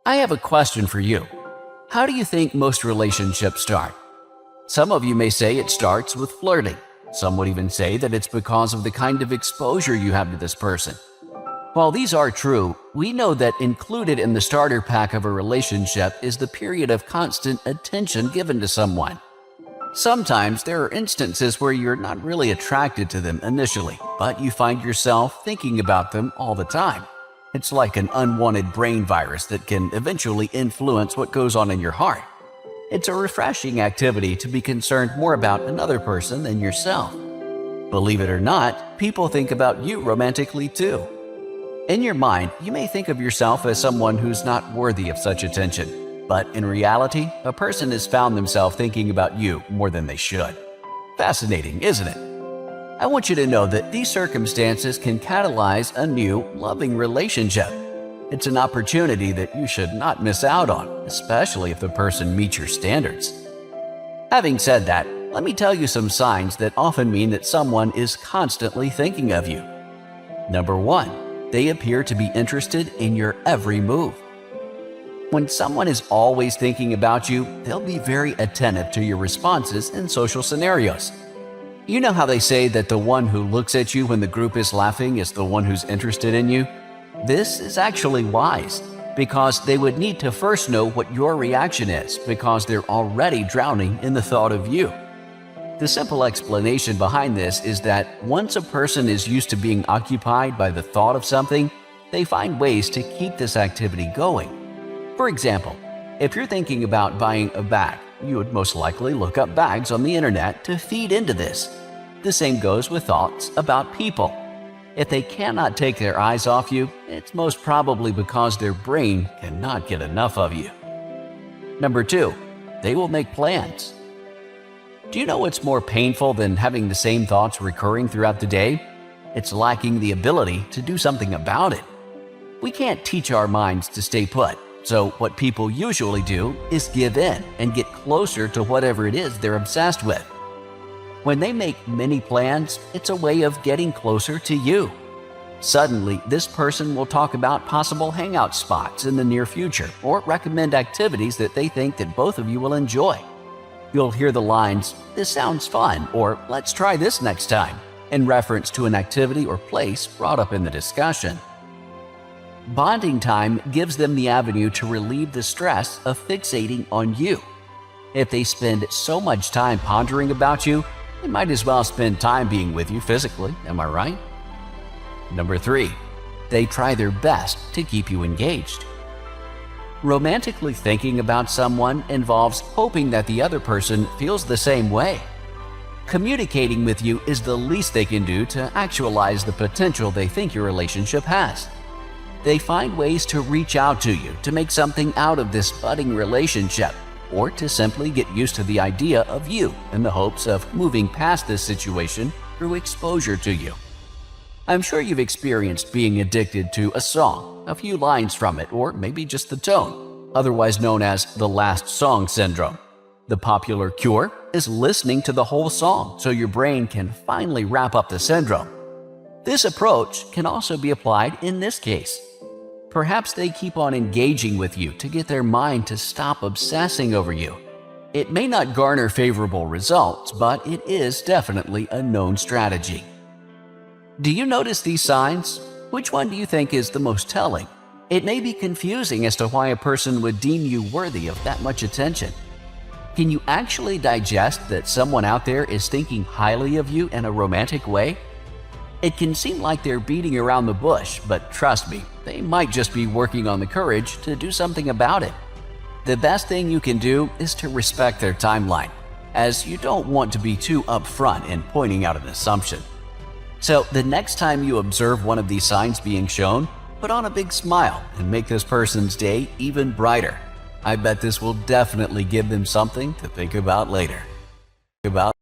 I have a question for you. How do you think most relationships start? Some of you may say it starts with flirting. Some would even say that it's because of the kind of exposure you have to this person. While these are true, we know that included in the starter pack of a relationship is the period of constant attention given to someone. Sometimes there are instances where you're not really attracted to them initially, but you find yourself thinking about them all the time. It's like an unwanted brain virus that can eventually influence what goes on in your heart. It's a refreshing activity to be concerned more about another person than yourself. Believe it or not, people think about you romantically too. In your mind, you may think of yourself as someone who's not worthy of such attention, but in reality, a person has found themselves thinking about you more than they should. Fascinating, isn't it? I want you to know that these circumstances can catalyze a new, loving relationship. It's an opportunity that you should not miss out on, especially if the person meets your standards. Having said that, let me tell you some signs that often mean that someone is constantly thinking of you. Number 1, they appear to be interested in your every move. When someone is always thinking about you, they'll be very attentive to your responses in social scenarios. You know how they say that the one who looks at you when the group is laughing is the one who's interested in you? This is actually wise, because they would need to first know what your reaction is because they're already drowning in the thought of you. The simple explanation behind this is that once a person is used to being occupied by the thought of something, they find ways to keep this activity going. For example, if you're thinking about buying a bag, you would most likely look up bags on the internet to feed into this. The same goes with thoughts about people. If they cannot take their eyes off you, it's most probably because their brain cannot get enough of you. Number 2, they will make plans. Do you know what's more painful than having the same thoughts recurring throughout the day? It's lacking the ability to do something about it. We can't teach our minds to stay put, so what people usually do is give in and get closer to whatever it is they're obsessed with. When they make many plans, it's a way of getting closer to you. Suddenly, this person will talk about possible hangout spots in the near future or recommend activities that they think that both of you will enjoy. You'll hear the lines, "This sounds fun," or "Let's try this next time," in reference to an activity or place brought up in the discussion. Bonding time gives them the avenue to relieve the stress of fixating on you. If they spend so much time pondering about you, they might as well spend time being with you physically, am I right? Number 3, they try their best to keep you engaged. Romantically thinking about someone involves hoping that the other person feels the same way. Communicating with you is the least they can do to actualize the potential they think your relationship has. They find ways to reach out to you to make something out of this budding relationship, or to simply get used to the idea of you in the hopes of moving past this situation through exposure to you. I'm sure you've experienced being addicted to a song, a few lines from it, or maybe just the tone, otherwise known as the last song syndrome. The popular cure is listening to the whole song so your brain can finally wrap up the syndrome. This approach can also be applied in this case. Perhaps they keep on engaging with you to get their mind to stop obsessing over you. It may not garner favorable results, but it is definitely a known strategy. Do you notice these signs? Which one do you think is the most telling? It may be confusing as to why a person would deem you worthy of that much attention. Can you actually digest that someone out there is thinking highly of you in a romantic way? It can seem like they're beating around the bush, but trust me, they might just be working on the courage to do something about it. The best thing you can do is to respect their timeline, as you don't want to be too upfront in pointing out an assumption. So the next time you observe one of these signs being shown, put on a big smile and make this person's day even brighter. I bet this will definitely give them something to think about later.